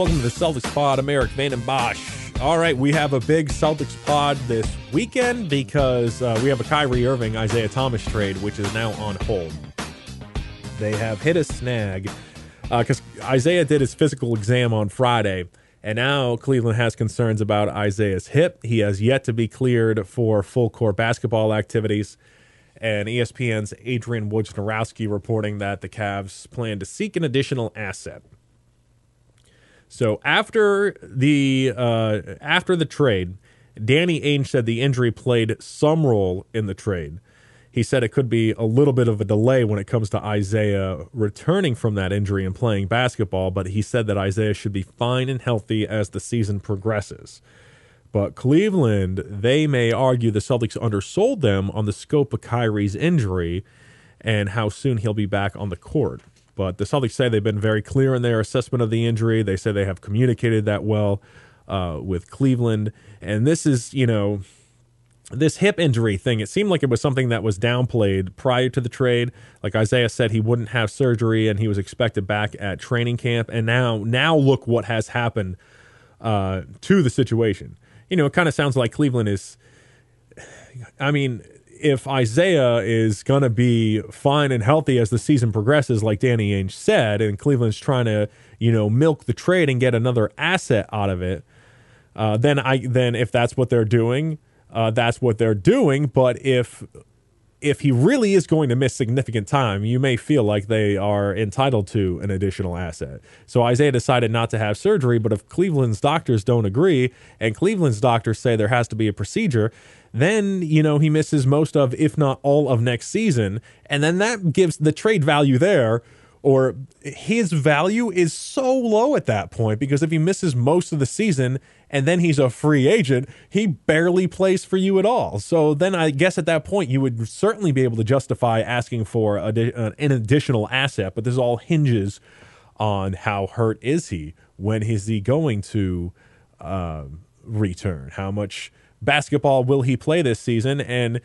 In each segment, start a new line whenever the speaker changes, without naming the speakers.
Welcome to the Celtics pod. I'm Erik Vandenbossche. All right, we have a big Celtics pod this weekend because we have a Kyrie Irving, Isaiah Thomas trade, which is now on hold. They have hit a snag because Isaiah did his physical exam on Friday, and now Cleveland has concerns about Isaiah's hip. He has yet to be cleared for full-court basketball activities. And ESPN's Adrian Wojnarowski reporting that the Cavs plan to seek an additional asset. So after the trade, Danny Ainge said the injury played some role in the trade. He said it could be a little bit of a delay when it comes to Isaiah returning from that injury and playing basketball, but he said that Isaiah should be fine and healthy as the season progresses. But Cleveland, they may argue the Celtics undersold them on the scope of Kyrie's injury and how soon he'll be back on the court. But the Celtics say they've been very clear in their assessment of the injury. They say they have communicated that well with Cleveland. And this is, this hip injury thing, it seemed like it was something that was downplayed prior to the trade. Like Isaiah said, he wouldn't have surgery and he was expected back at training camp. And now look what has happened to the situation. It kind of sounds like Cleveland is, if Isaiah is going to be fine and healthy as the season progresses, like Danny Ainge said, and Cleveland's trying to, milk the trade and get another asset out of it, then if that's what they're doing, that's what they're doing. But if he really is going to miss significant time, you may feel like they are entitled to an additional asset. So Isaiah decided not to have surgery, but if Cleveland's doctors don't agree, and Cleveland's doctors say there has to be a procedure, then, he misses most of, if not all of next season. And then that gives the trade value there, or his value is so low at that point, because if he misses most of the season and then he's a free agent, he barely plays for you at all. So then I guess at that point you would certainly be able to justify asking for an additional asset, but this all hinges on how hurt is he? When is he going to return? How much basketball will he play this season? And,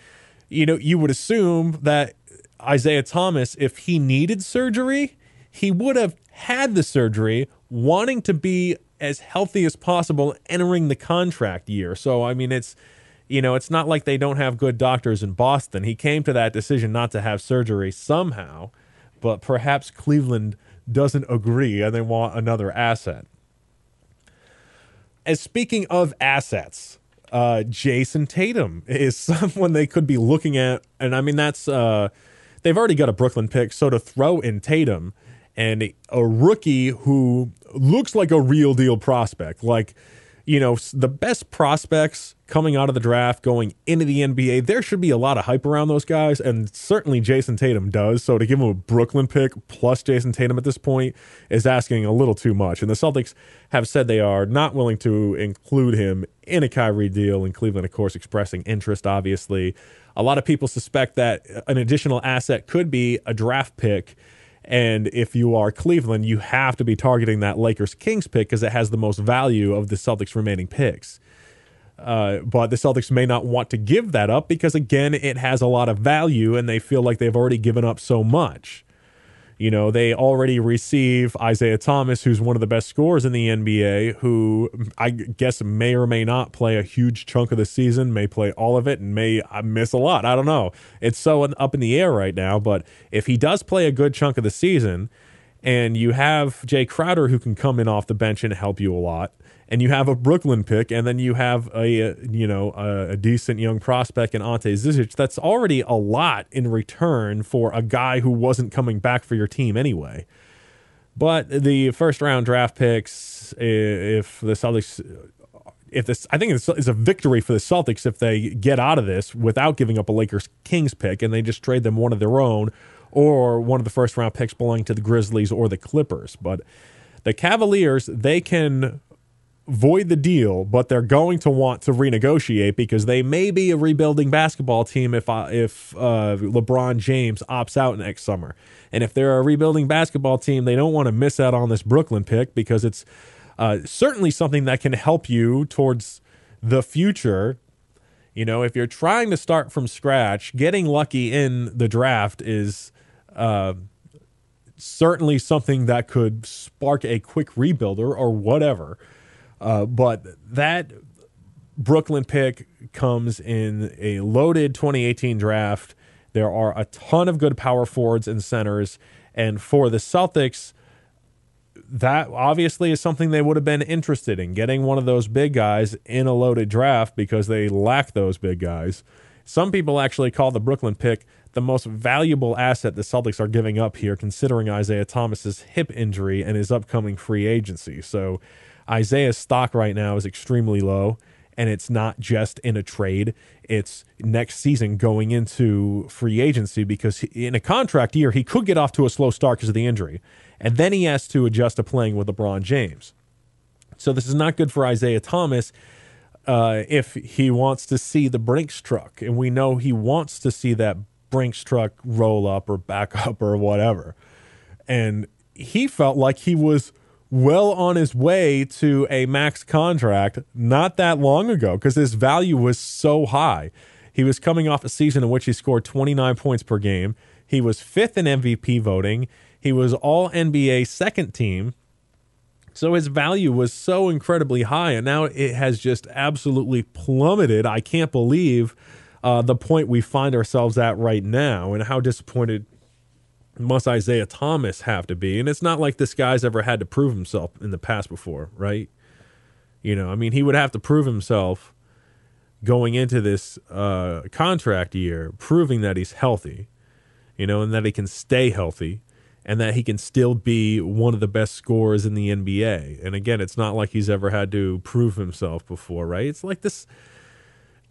you would assume that Isaiah Thomas, if he needed surgery, he would have had the surgery wanting to be as healthy as possible entering the contract year. So, it's not like they don't have good doctors in Boston. He came to that decision not to have surgery somehow, but perhaps Cleveland doesn't agree and they want another asset. As speaking of assets, Jason Tatum is someone they could be looking at. And that's, they've already got a Brooklyn pick. So to throw in Tatum and a rookie who looks like a real deal prospect, the best prospects coming out of the draft, going into the NBA, there should be a lot of hype around those guys, and certainly Jason Tatum does. So to give him a Brooklyn pick plus Jason Tatum at this point is asking a little too much. And the Celtics have said they are not willing to include him in a Kyrie deal, and Cleveland, of course, expressing interest, obviously. A lot of people suspect that an additional asset could be a draft pick. And if you are Cleveland, you have to be targeting that Lakers-Kings pick because it has the most value of the Celtics' remaining picks. But the Celtics may not want to give that up because, again, it has a lot of value and they feel like they've already given up so much. They already receive Isaiah Thomas, who's one of the best scorers in the NBA, who I guess may or may not play a huge chunk of the season, may play all of it, and may miss a lot. I don't know. It's so up in the air right now. But if he does play a good chunk of the season, and you have Jay Crowder who can come in off the bench and help you a lot, and you have a Brooklyn pick, and then you have a decent young prospect in Ante Zizic, that's already a lot in return for a guy who wasn't coming back for your team anyway. But the first round draft picks, I think it's a victory for the Celtics if they get out of this without giving up a Lakers-Kings pick and they just trade them one of their own or one of the first round picks belonging to the Grizzlies or the Clippers. But the Cavaliers, they can void the deal, but they're going to want to renegotiate because they may be a rebuilding basketball team if LeBron James opts out next summer. And if they're a rebuilding basketball team, they don't want to miss out on this Brooklyn pick because it's certainly something that can help you towards the future. If you're trying to start from scratch, getting lucky in the draft is certainly something that could spark a quick rebuild or whatever. But that Brooklyn pick comes in a loaded 2018 draft. There are a ton of good power forwards and centers. And for the Celtics, that obviously is something they would have been interested in, getting one of those big guys in a loaded draft because they lack those big guys. Some people actually call the Brooklyn pick the most valuable asset the Celtics are giving up here, considering Isaiah Thomas's hip injury and his upcoming free agency. So Isaiah's stock right now is extremely low, and it's not just in a trade. It's next season going into free agency because in a contract year, he could get off to a slow start because of the injury. And then he has to adjust to playing with LeBron James. So this is not good for Isaiah Thomas if he wants to see the Brinks truck. And we know he wants to see that Brinks truck roll up or back up or whatever. And he felt like he was well on his way to a max contract not that long ago because his value was so high. He was coming off a season in which he scored 29 points per game. He was fifth in MVP voting. He was all NBA second team. So his value was so incredibly high, and now it has just absolutely plummeted. I can't believe the point we find ourselves at right now, and how disappointed must Isaiah Thomas have to be. And it's not like this guy's ever had to prove himself in the past before, right? You know, I mean, he would have to prove himself going into this contract year, proving that he's healthy, you know, and that he can stay healthy, and that he can still be one of the best scorers in the NBA. And again, it's not like he's ever had to prove himself before, right? It's like this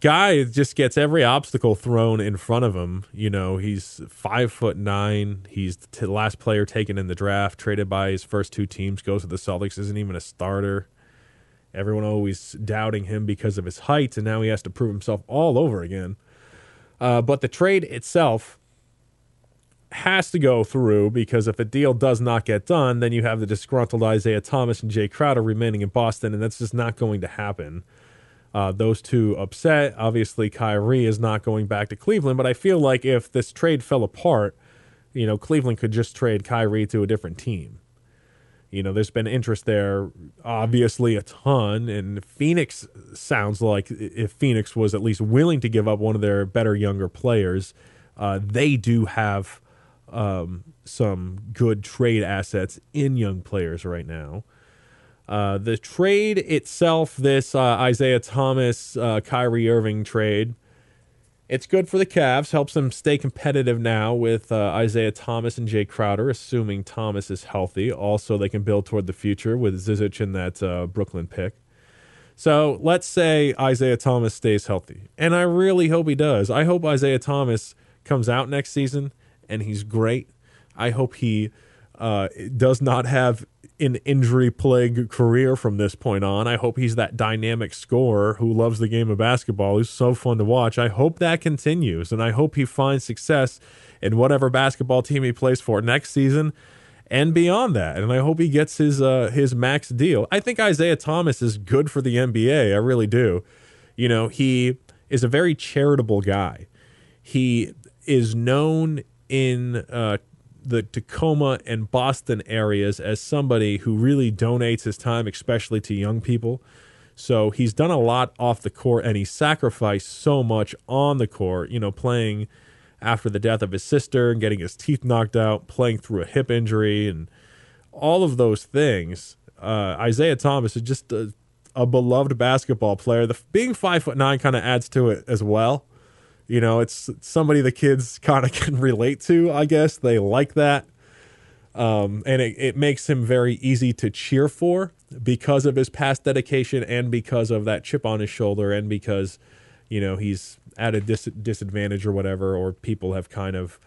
guy just gets every obstacle thrown in front of him. You know, he's 5'9". He's the last player taken in the draft, traded by his first two teams, goes to the Celtics, isn't even a starter. Everyone always doubting him because of his height, and now he has to prove himself all over again. But the trade itself has to go through, because if a deal does not get done, then you have the disgruntled Isaiah Thomas and Jay Crowder remaining in Boston, and that's just not going to happen. Those two upset. Obviously, Kyrie is not going back to Cleveland, but I feel like if this trade fell apart, you know, Cleveland could just trade Kyrie to a different team. You know, there's been interest there, obviously a ton, and Phoenix sounds like if Phoenix was at least willing to give up one of their better younger players, they do have some good trade assets in young players right now. The trade itself, this Isaiah Thomas, Kyrie Irving trade, it's good for the Cavs, helps them stay competitive now with Isaiah Thomas and Jay Crowder, assuming Thomas is healthy. Also, they can build toward the future with Zizic in that Brooklyn pick. So let's say Isaiah Thomas stays healthy, and I really hope he does. I hope Isaiah Thomas comes out next season and he's great. I hope he does not have an injury-plagued career from this point on. I hope he's that dynamic scorer who loves the game of basketball, who's so fun to watch. I hope that continues, and I hope he finds success in whatever basketball team he plays for next season and beyond that. And I hope he gets his max deal. I think Isaiah Thomas is good for the NBA. I really do. You know, he is a very charitable guy. He is known in the Tacoma and Boston areas as somebody who really donates his time, especially to young people. So he's done a lot off the court, and he sacrificed so much on the court, you know, playing after the death of his sister and getting his teeth knocked out, playing through a hip injury, and all of those things. Isaiah Thomas is just a beloved basketball player. Being 5'9" kind of adds to it as well. You know, it's somebody the kids kind of can relate to, I guess. They like that. And it makes him very easy to cheer for because of his past dedication and because of that chip on his shoulder and because, you know, he's at a disadvantage or whatever, or people have kind of,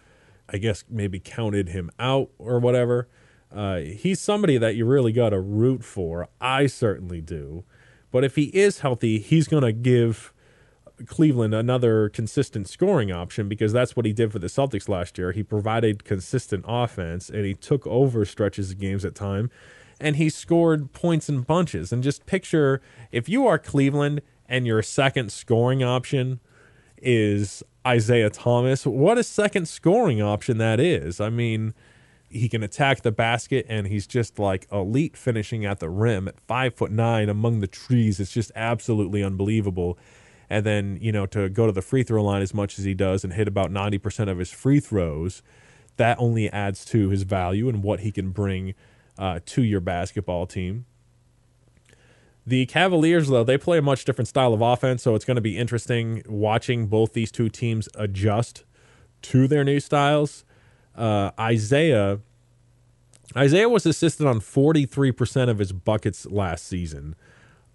I guess, maybe counted him out or whatever. He's somebody that you really got to root for. I certainly do. But if he is healthy, he's going to give Cleveland another consistent scoring option, because that's what he did for the Celtics last year. He provided consistent offense, and he took over stretches of games at time, and he scored points in bunches. And just picture, if you are Cleveland and your second scoring option is Isaiah Thomas, what a second scoring option that is. I mean, he can attack the basket, and he's just like elite finishing at the rim at 5'9" among the trees. It's just absolutely unbelievable. And then, to go to the free throw line as much as he does and hit about 90% of his free throws, that only adds to his value and what he can bring to your basketball team. The Cavaliers, though, they play a much different style of offense, so it's going to be interesting watching both these two teams adjust to their new styles. Isaiah was assisted on 43% of his buckets last season.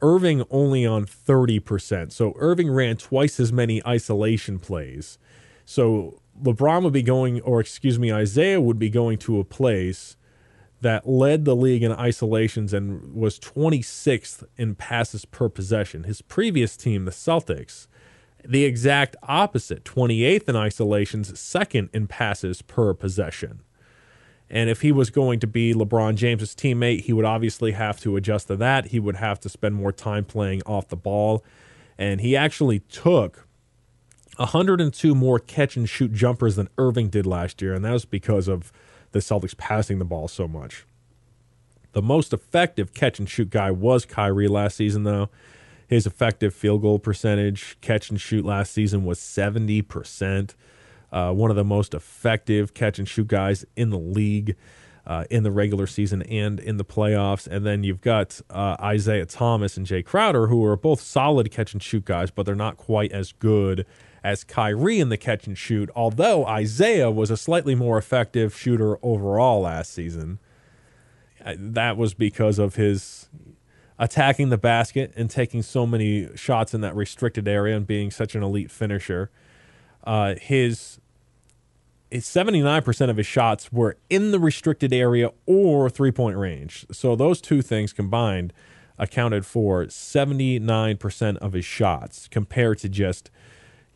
Irving only on 30%. So Irving ran twice as many isolation plays. So Isaiah would be going to a place that led the league in isolations and was 26th in passes per possession. His previous team, the Celtics, the exact opposite, 28th in isolations, second in passes per possession. And if he was going to be LeBron James's teammate, he would obviously have to adjust to that. He would have to spend more time playing off the ball. And he actually took 102 more catch-and-shoot jumpers than Irving did last year, and that was because of the Celtics passing the ball so much. The most effective catch-and-shoot guy was Kyrie last season, though. His effective field goal percentage, catch-and-shoot last season was 70%. One of the most effective catch-and-shoot guys in the league in the regular season and in the playoffs. And then you've got Isaiah Thomas and Jay Crowder, who are both solid catch-and-shoot guys, but they're not quite as good as Kyrie in the catch-and-shoot, although Isaiah was a slightly more effective shooter overall last season. That was because of his attacking the basket and taking so many shots in that restricted area and being such an elite finisher. His 79% of his shots were in the restricted area or three-point range. So those two things combined accounted for 79% of his shots compared to just,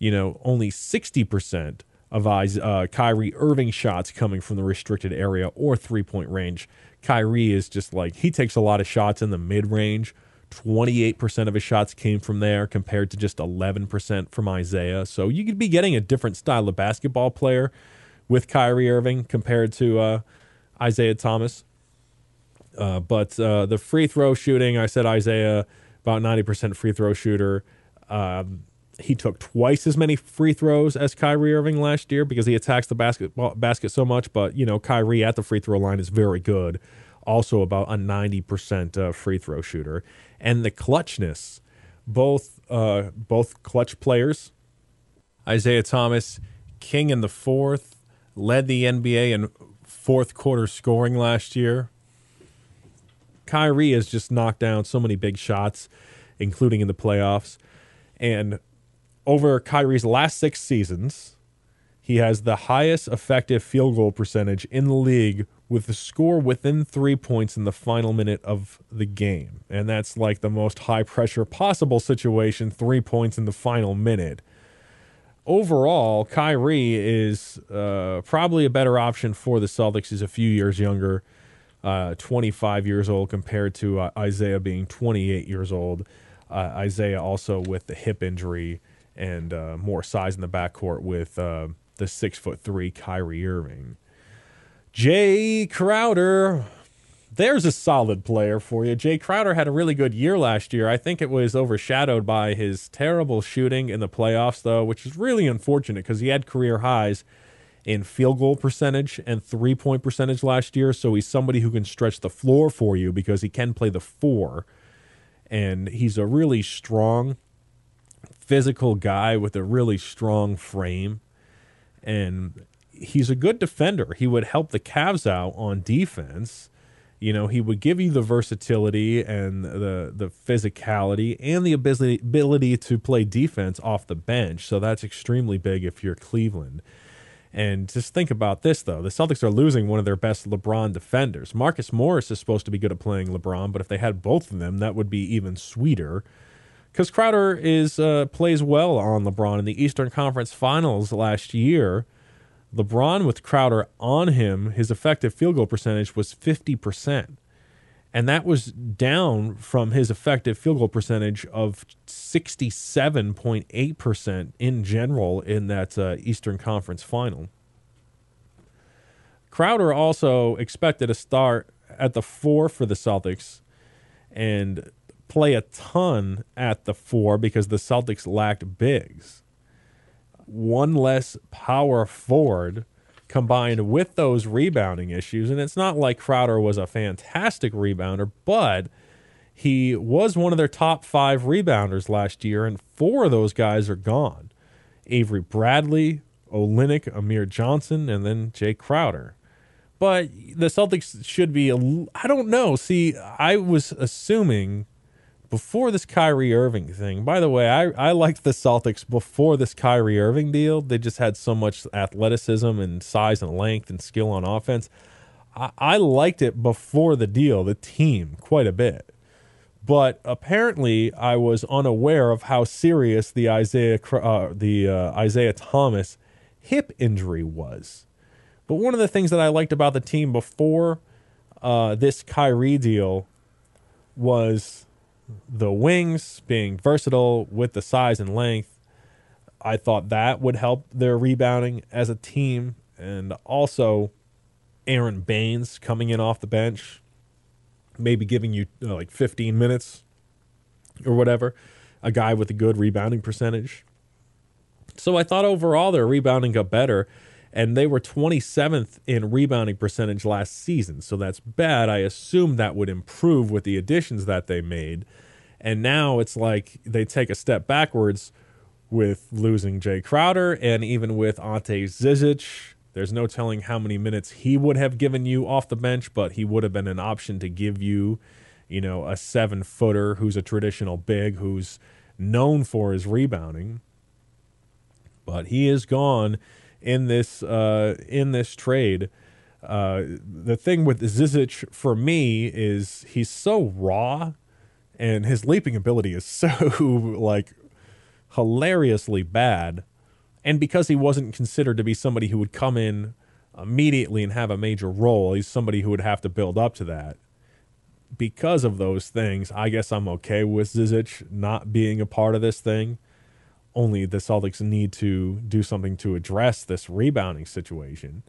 only 60% of Kyrie Irving shots coming from the restricted area or three-point range. Kyrie is just he takes a lot of shots in the mid-range. 28% of his shots came from there compared to just 11% from Isaiah. So you could be getting a different style of basketball player with Kyrie Irving compared to Isaiah Thomas. But the free throw shooting, I said Isaiah, about 90% free throw shooter. He took twice as many free throws as Kyrie Irving last year because he attacks the basket so much. But, Kyrie at the free throw line is very good. Also about a 90% free throw shooter. And the clutchness, both clutch players. Isaiah Thomas, king in the fourth, led the NBA in fourth quarter scoring last year. Kyrie has just knocked down so many big shots, including in the playoffs. And over Kyrie's last 6 seasons, he has the highest effective field goal percentage in the league with the score within 3 points in the final minute of the game. And that's the most high-pressure possible situation, 3 points in the final minute. Overall, Kyrie is probably a better option for the Celtics. He's a few years younger, 25 years old compared to Isaiah being 28 years old. Isaiah also with the hip injury and more size in the backcourt with the 6'3" Kyrie Irving. Jay Crowder, there's a solid player for you. Jay Crowder had a really good year last year. I think it was overshadowed by his terrible shooting in the playoffs, though, which is really unfortunate because he had career highs in field goal percentage and three-point percentage last year. So he's somebody who can stretch the floor for you because he can play the 4. And he's a really strong, physical guy with a really strong frame. And he's a good defender. He would help the Cavs out on defense. He would give you the versatility and the physicality and the ability to play defense off the bench. So that's extremely big if you're Cleveland. And just think about this, though. The Celtics are losing one of their best LeBron defenders. Marcus Morris is supposed to be good at playing LeBron, but if they had both of them, that would be even sweeter. Because Crowder plays well on LeBron in the Eastern Conference Finals last year. LeBron with Crowder on him, his effective field goal percentage was 50%. And that was down from his effective field goal percentage of 67.8% in general in that Eastern Conference Final. Crowder also expected to start at the 4 for the Celtics and play a ton at the 4 because the Celtics lacked bigs. One less power forward combined with those rebounding issues, and it's not like Crowder was a fantastic rebounder, but he was one of their top 5 rebounders last year, and 4 of those guys are gone. Avery Bradley, Olynyk, Amir Johnson, and then Jay Crowder. But the Celtics should be, I don't know. See, I was assuming before this Kyrie Irving thing, by the way, I liked the Celtics before this Kyrie Irving deal. They just had so much athleticism and size and length and skill on offense. I liked it before the deal, the team, quite a bit. But apparently I was unaware of how serious the Isaiah Thomas hip injury was. But one of the things that I liked about the team before this Kyrie deal was the wings being versatile with the size and length. I thought that would help their rebounding as a team. And also Aaron Baines coming in off the bench, maybe giving you like 15 minutes or whatever, a guy with a good rebounding percentage. So I thought overall their rebounding got better, and they were 27th in rebounding percentage last season. So that's bad. I assumed that would improve with the additions that they made. And now it's like they take a step backwards with losing Jay Crowder, and even with Ante Zizic. There's no telling how many minutes he would have given you off the bench, but he would have been an option to give you, you know, a 7-footer who's a traditional big, who's known for his rebounding. But he is gone in this trade. The thing with Zizic for me is he's so raw, and his leaping ability is so like hilariously bad. And because he wasn't considered to be somebody who would come in immediately and have a major role, he's somebody who would have to build up to that. Because of those things, I guess I'm okay with Zizic not being a part of this thing. Only the Celtics need to do something to address this rebounding situation.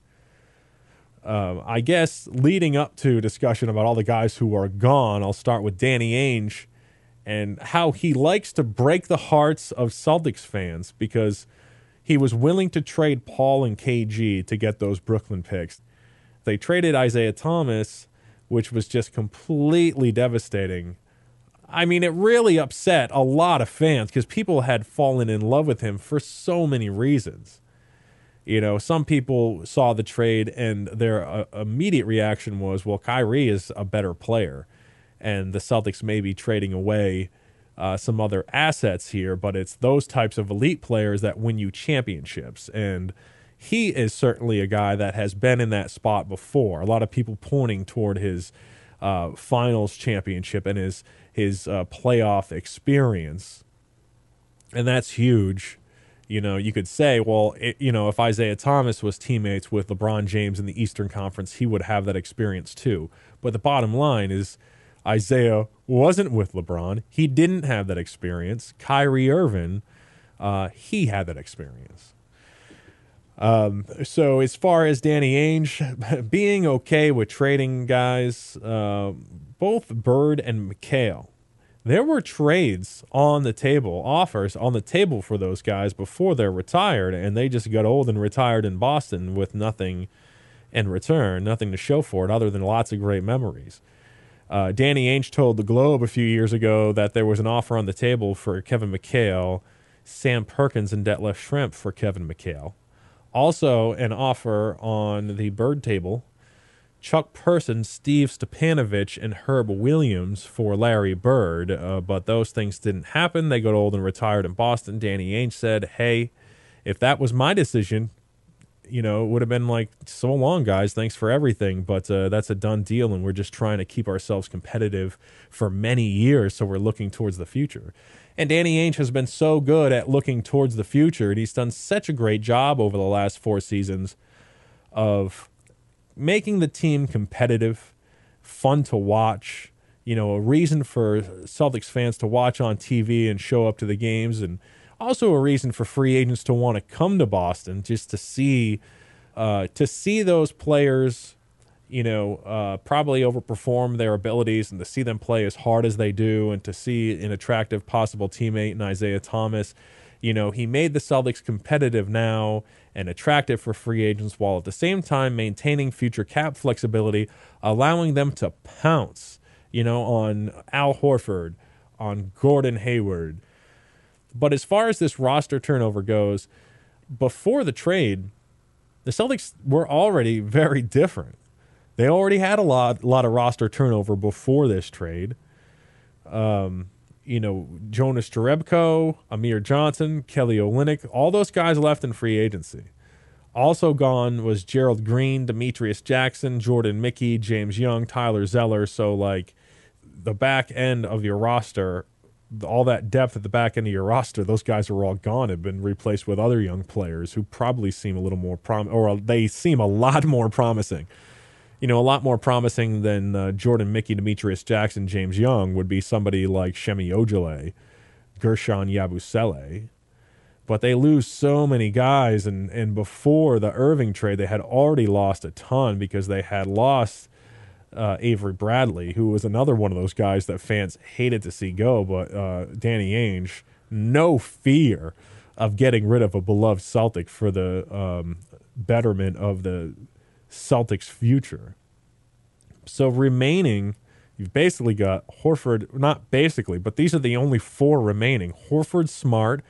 I guess leading up to discussion about all the guys who are gone, I'll start with Danny Ainge and how he likes to break the hearts of Celtics fans because he was willing to trade Paul and KG to get those Brooklyn picks. They traded Isaiah Thomas, which was just completely devastating. I mean, it really upset a lot of fans because people had fallen in love with him for so many reasons. You know, some people saw the trade and their immediate reaction was, well, Kyrie is a better player, and the Celtics may be trading away some other assets here, but it's those types of elite players that win you championships. And he is certainly a guy that has been in that spot before. A lot of people pointing toward his finals championship and his playoff experience. And that's huge. You know, you could say, well, if Isaiah Thomas was teammates with LeBron James in the Eastern Conference, he would have that experience too. But the bottom line is Isaiah wasn't with LeBron. He didn't have that experience. Kyrie Irving, he had that experience. So as far as Danny Ainge being okay with trading guys, both Bird and McHale, there were trades on the table, offers on the table for those guys before they're retired, and they just got old and retired in Boston with nothing in return, nothing to show for it other than lots of great memories. Danny Ainge told the Globe a few years ago that there was an offer on the table for Kevin McHale, Sam Perkins, and Detlef Schrempf for Kevin McHale. Also an offer on the Bird table, Chuck Person, Steve Stepanovich, and Herb Williams for Larry Bird, but those things didn't happen. They got old and retired in Boston. Danny Ainge said, hey, if that was my decision, it would have been like, so long, guys, thanks for everything, but that's a done deal, and we're just trying to keep ourselves competitive for many years, so we're looking towards the future. And Danny Ainge has been so good at looking towards the future, and he's done such a great job over the last 4 seasons of making the team competitive, fun to watch, a reason for Celtics fans to watch on TV and show up to the games, and also a reason for free agents to want to come to Boston just to see To see those players, probably overperform their abilities, and to see them play as hard as they do, and to see an attractive possible teammate in Isaiah Thomas, he made the Celtics competitive now and attractive for free agents, while at the same time maintaining future cap flexibility, allowing them to pounce, on Al Horford, on Gordon Hayward. But as far as this roster turnover goes, before the trade, the Celtics were already very different. They already had a lot of roster turnover before this trade. Jonas Jerebko, Amir Johnson, Kelly Olynyk, all those guys left in free agency. Also gone was Gerald Green, Demetrius Jackson, Jordan Mickey, James Young, Tyler Zeller. So, the back end of your roster, all that depth at the back end of your roster, those guys are all gone, have been replaced with other young players who probably seem a little more they seem a lot more promising. A lot more promising than Jordan Mickey, Demetrius Jackson, James Young would be somebody like Shemi Ojale, Gershon Yabusele. But they lose so many guys, and before the Irving trade, they had already lost a ton because they had lost Avery Bradley, who was another one of those guys that fans hated to see go. But Danny Ainge, no fear of getting rid of a beloved Celtic for the betterment of the Celtics' future. So remaining, you've basically got Horford, not basically, but these are the only four remaining: Horford, Smart,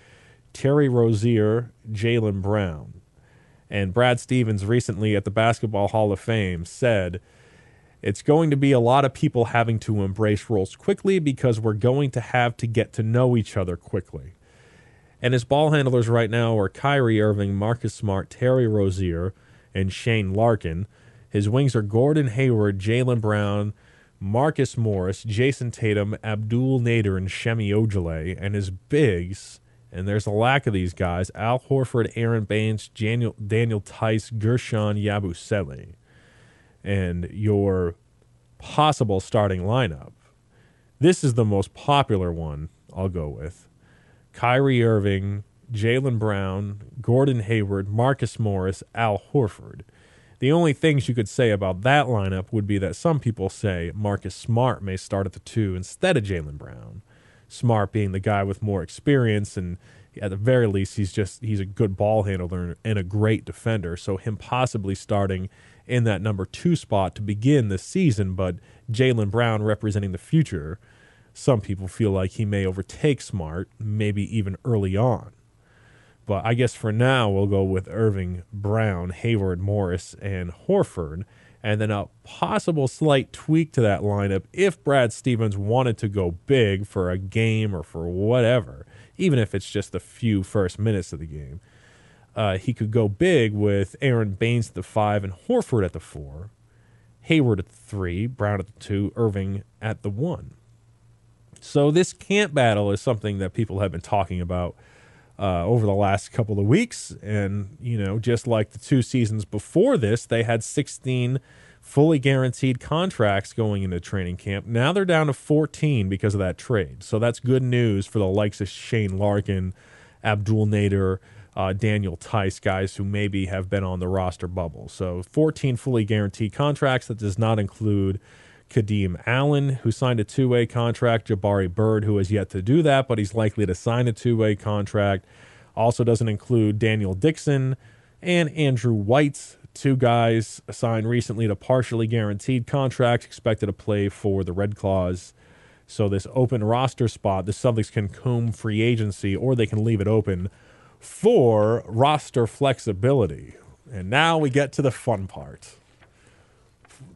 Terry Rozier, Jaylen Brown. And Brad Stevens recently at the Basketball Hall of Fame said, "It's going to be a lot of people having to embrace roles quickly because we're going to have to get to know each other quickly." And his ball handlers right now are Kyrie Irving, Marcus Smart, Terry Rozier, and Shane Larkin. His wings are Gordon Hayward, Jaylen Brown, Marcus Morris, Jason Tatum, Abdul Nader, and Shemi Ojale. And his bigs, and there's a lack of these guys, Al Horford, Aaron Baines, Daniel Tice, Gershon Yabusele. And your possible starting lineup. This is the most popular one I'll go with. Kyrie Irving, Jaylen Brown, Gordon Hayward, Marcus Morris, Al Horford. The only things you could say about that lineup would be that some people say Marcus Smart may start at the 2 instead of Jaylen Brown. Smart being the guy with more experience, and at the very least, he's a good ball handler and a great defender. So him possibly starting in that number 2 spot to begin the season, but Jaylen Brown representing the future, some people feel like he may overtake Smart, maybe even early on. But I guess for now, we'll go with Irving, Brown, Hayward, Morris, and Horford. And then a possible slight tweak to that lineup if Brad Stevens wanted to go big for a game or for whatever, even if it's just the few first minutes of the game. He could go big with Aaron Baines at the 5 and Horford at the 4, Hayward at the 3, Brown at the 2, Irving at the 1. So this camp battle is something that people have been talking about over the last couple of weeks. And, just like the 2 seasons before this, they had 16 fully guaranteed contracts going into training camp. Now they're down to 14 because of that trade. So that's good news for the likes of Shane Larkin, Abdul Nader, Daniel Tice, guys who maybe have been on the roster bubble. So 14 fully guaranteed contracts. That does not include Kadeem Allen, who signed a 2-way contract, Jabari Bird, who has yet to do that, but he's likely to sign a 2-way contract. Also doesn't include Daniel Dixon and Andrew White, 2 guys signed recently to partially guaranteed contracts, expected to play for the Red Claws. So this open roster spot, the Celtics can comb free agency, or they can leave it open for roster flexibility. And now we get to the fun part.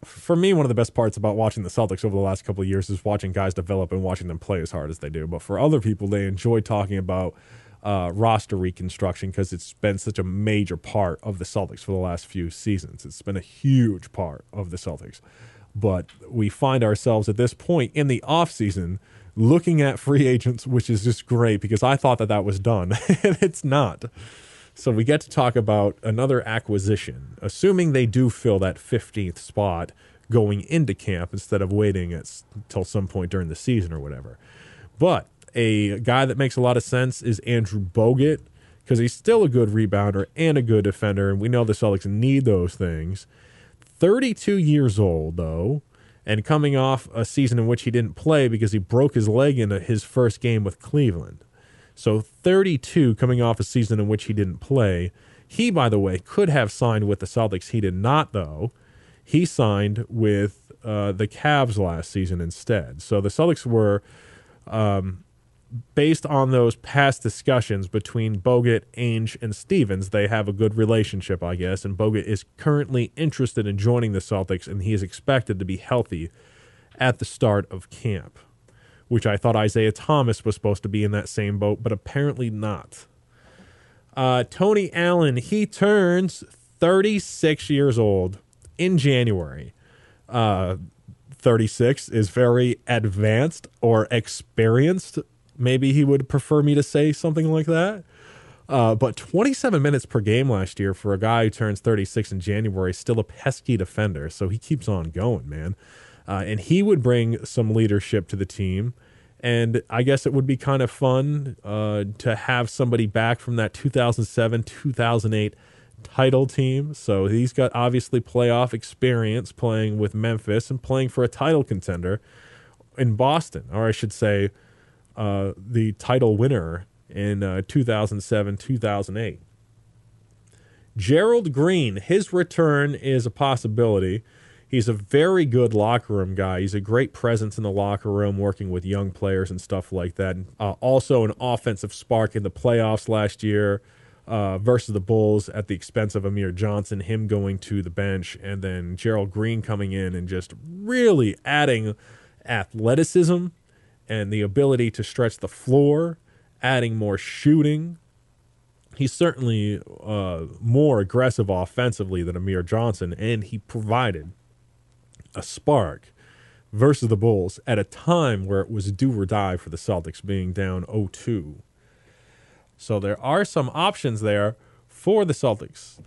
For me, one of the best parts about watching the Celtics over the last couple of years is watching guys develop and watching them play as hard as they do. But for other people, they enjoy talking about roster reconstruction because it's been such a major part of the Celtics for the last few seasons. It's been a huge part of the Celtics. But we find ourselves at this point in the offseason looking at free agents, which is just great because I thought that was done, and it's not. So we get to talk about another acquisition, assuming they do fill that 15th spot going into camp instead of waiting until some point during the season or whatever. But a guy that makes a lot of sense is Andrew Bogut, because he's still a good rebounder and a good defender, and we know the Celtics need those things. 32 years old, though, and coming off a season in which he didn't play because he broke his leg in his first game with Cleveland. So 32 coming off a season in which he didn't play. He, by the way, could have signed with the Celtics. He did not, though. He signed with the Cavs last season instead. So the Celtics were, based on those past discussions between Bogut, Ainge, and Stevens, they have a good relationship, I guess, and Bogut is currently interested in joining the Celtics, and he is expected to be healthy at the start of camp, which I thought Isaiah Thomas was supposed to be in that same boat, but apparently not. Tony Allen, he turns 36 years old in January. 36 is very advanced or experienced. Maybe he would prefer me to say something like that. But 27 minutes per game last year for a guy who turns 36 in January is still a pesky defender, so he keeps on going, man. And he would bring some leadership to the team. And I guess it would be kind of fun to have somebody back from that 2007-2008 title team. So he's got obviously playoff experience playing with Memphis and playing for a title contender in Boston, or I should say the title winner in 2007-2008. Gerald Green, his return is a possibility. He's a very good locker room guy. He's a great presence in the locker room, working with young players and stuff like that. Also an offensive spark in the playoffs last year versus the Bulls at the expense of Amir Johnson, him going to the bench, and then Gerald Green coming in and just really adding athleticism and the ability to stretch the floor, adding more shooting. He's certainly more aggressive offensively than Amir Johnson, and he provided a spark versus the Bulls at a time where it was do or die for the Celtics, being down 0-2. So there are some options there for the Celtics.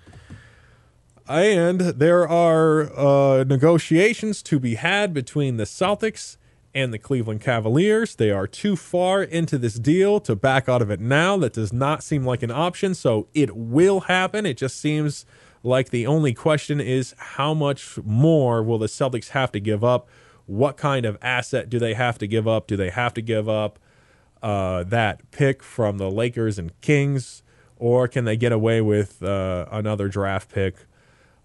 And there are negotiations to be had between the Celtics and the Cleveland Cavaliers. They are too far into this deal to back out of it now. That does not seem like an option, so it will happen. It just seems like the only question is how much more will the Celtics have to give up? What kind of asset do they have to give up? Do they have to give up that pick from the Lakers and Kings, or can they get away with another draft pick,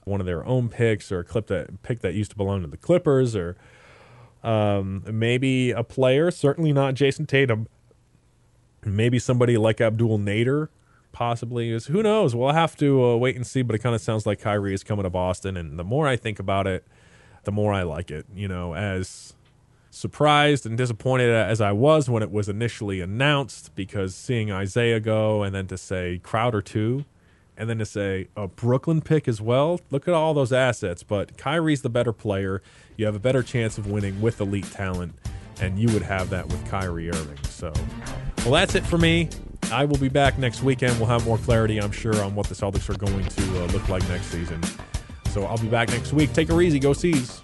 one of their own picks, or a pick that used to belong to the Clippers, or maybe a player, certainly not Jason Tatum, maybe somebody like Abdul Nader, possibly. Who knows? We'll have to wait and see, but it kind of sounds like Kyrie is coming to Boston, and the more I think about it, the more I like it. You know, as surprised and disappointed as I was when it was initially announced, because seeing Isaiah go and then to say Crowder too, and then to say a Brooklyn pick as well, look at all those assets, but Kyrie's the better player. You have a better chance of winning with elite talent, and you would have that with Kyrie Irving. So, well, that's it for me. I will be back next weekend. We'll have more clarity, I'm sure, on what the Celtics are going to look like next season. So I'll be back next week. Take her easy. Go Seas.